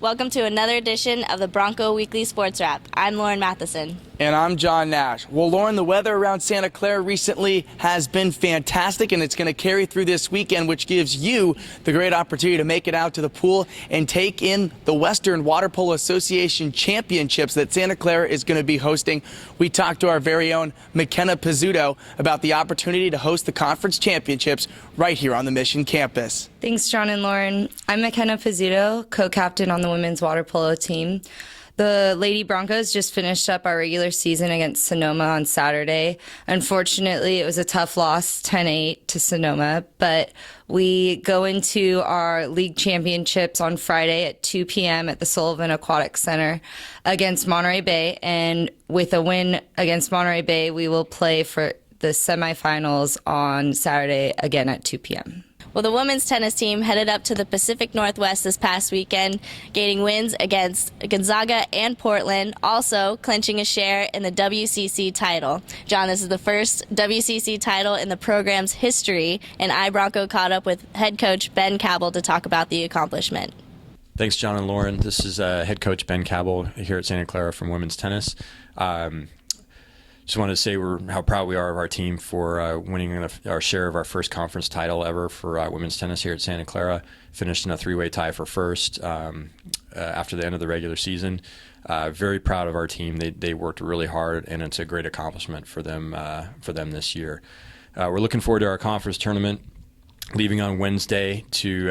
Welcome to another edition of the Bronco Weekly Sports Wrap. I'm Lauren Matheson. And I'm John Nash. Well, Lauren, the weather around Santa Clara recently has been fantastic, and it's going to carry through this weekend, which gives you the great opportunity to make it out to the pool and take in the Western Water Polo Association Championships that Santa Clara is going to be hosting. We talked to our very own McKenna Pizzuto about the opportunity to host the conference championships right here on the Mission campus. Thanks, John and Lauren. I'm McKenna Pizzuto, co-captain on the women's water polo team. The Lady Broncos just finished up our regular season against Sonoma on Saturday. Unfortunately, it was a tough loss, 10-8 to Sonoma, but we go into our league championships on Friday at 2 p.m. at the Sullivan Aquatic Center against Monterey Bay, and with a win against Monterey Bay, we will play for the semifinals on Saturday again at 2 p.m. Well, the women's tennis team headed up to the Pacific Northwest this past weekend, gaining wins against Gonzaga and Portland, also clinching a share in the WCC title. John, this is the first WCC title in the program's history, and EYEBRONCO caught up with head coach Ben Cabell to talk about the accomplishment. Thanks, John and Lauren. This is head coach Ben Cabell here at Santa Clara from women's tennis. Just wanted to say how proud we are of our team for winning our share of our first conference title ever for women's tennis here at Santa Clara. Finished in a three-way tie for first after the end of the regular season. Very proud of our team. They worked really hard, and it's a great accomplishment for them this year. We're looking forward to our conference tournament, leaving on Wednesday to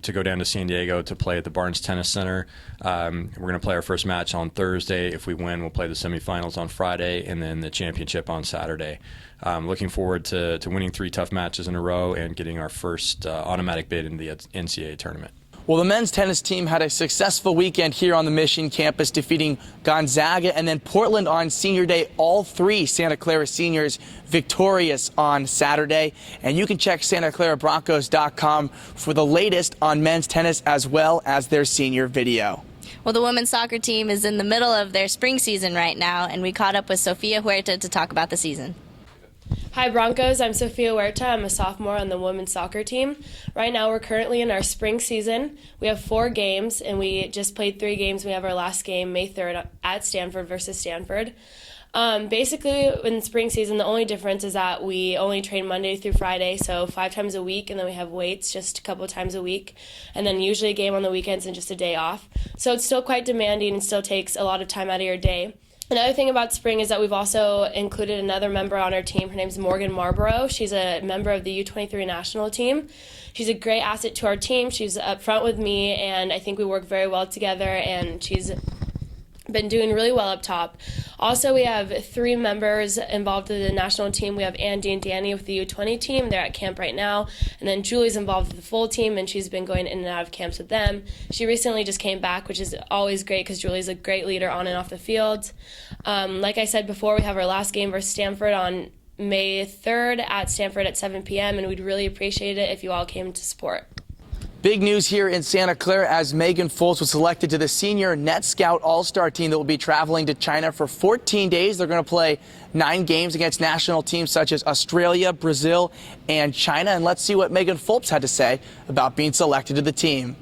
go down to San Diego to play at the Barnes Tennis Center. We're going to play our first match on Thursday. If we win, we'll play the semifinals on Friday and then the championship on Saturday. Looking forward to winning 3 tough matches in a row and getting our first automatic bid into the NCAA tournament. Well, the men's tennis team had a successful weekend here on the Mission campus, defeating Gonzaga and then Portland on senior day. All 3 Santa Clara seniors victorious on Saturday. And you can check SantaClaraBroncos.com for the latest on men's tennis as well as their senior video. Well, the women's soccer team is in the middle of their spring season right now, and we caught up with Sofia Huerta to talk about the season. Hi Broncos, I'm Sofia Huerta. I'm a sophomore on the women's soccer team. Right now we're currently in our spring season. We have 4 games and we just played 3 games. We have our last game May 3rd at Stanford versus Stanford. Basically in spring season the only difference is that we only train Monday through Friday, so 5 times a week, and then we have weights just a couple of times a week, and then usually a game on the weekends and just a day off. So it's still quite demanding and still takes a lot of time out of your day. Another thing about spring is that we've also included another member on our team. Her name's Morgan Marlborough. She's a member of the U23 national team. She's a great asset to our team. She's up front with me, and I think we work very well together, and she's been doing really well up top. Also, we have 3 members involved in the national team. We have Andy and Danny with the U20 team. They're at camp right now. And then Julie's involved with the full team, and she's been going in and out of camps with them. She recently just came back, which is always great because Julie's a great leader on and off the field. Like I said before, we have our last game versus Stanford on May 3rd at Stanford at 7 p.m., and we'd really appreciate it if you all came to support. Big news here in Santa Clara as Megan Foltz was selected to the senior Net Scout All-Star team that will be traveling to China for 14 days. They're going to play 9 games against national teams such as Australia, Brazil, and China. And let's see what Megan Foltz had to say about being selected to the team.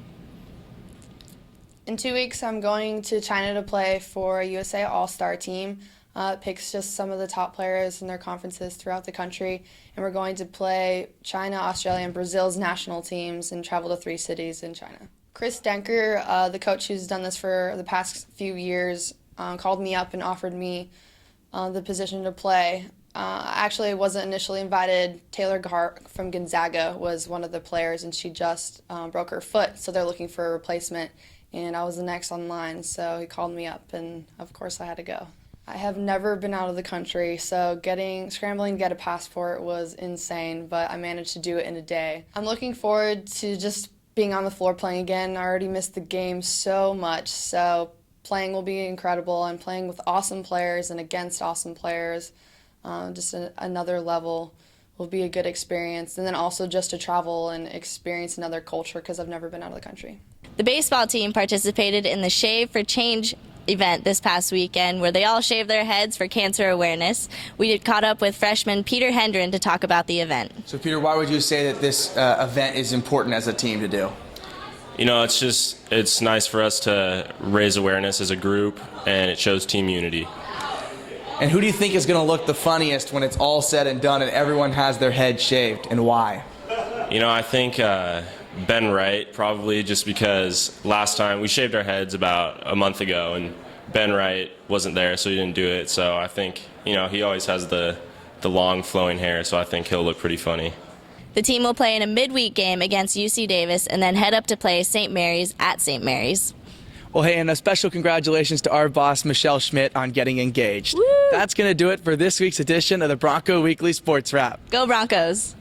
In 2 weeks, I'm going to China to play for a USA All-Star team. It picks just some of the top players in their conferences throughout the country, and we're going to play China, Australia, and Brazil's national teams and travel to 3 cities in China. Chris Denker, the coach who's done this for the past few years, called me up and offered me the position to play. Actually, I wasn't initially invited. Taylor Gahart from Gonzaga was one of the players, and she just broke her foot, so they're looking for a replacement, and I was the next on line, so he called me up, and of course I had to go. I have never been out of the country, so scrambling to get a passport was insane, but I managed to do it in a day. I'm looking forward to just being on the floor playing again. I already missed the game so much, so playing will be incredible. I'm playing with awesome players and against awesome players. Just another level will be a good experience. And then also just to travel and experience another culture because I've never been out of the country. The baseball team participated in the Shave for Change event this past weekend where they all shaved their heads for cancer awareness. We caught up with freshman Peter Hendren to talk about the event. So, Peter, why would you say that this event is important as a team to do? You know, it's nice for us to raise awareness as a group, and it shows team unity. And who do you think is going to look the funniest when it's all said and done and everyone has their head shaved, and why? You know, I think Ben Wright, probably, just because last time we shaved our heads about a month ago and Ben Wright wasn't there, so he didn't do it. So I think, you know, he always has the long flowing hair, so I think he'll look pretty funny. The team will play in a midweek game against UC Davis and then head up to play St. Mary's at St. Mary's. Well, hey, and a special congratulations to our boss, Michelle Schmidt, on getting engaged. Woo! That's going to do it for this week's edition of the Bronco Weekly Sports Wrap. Go Broncos!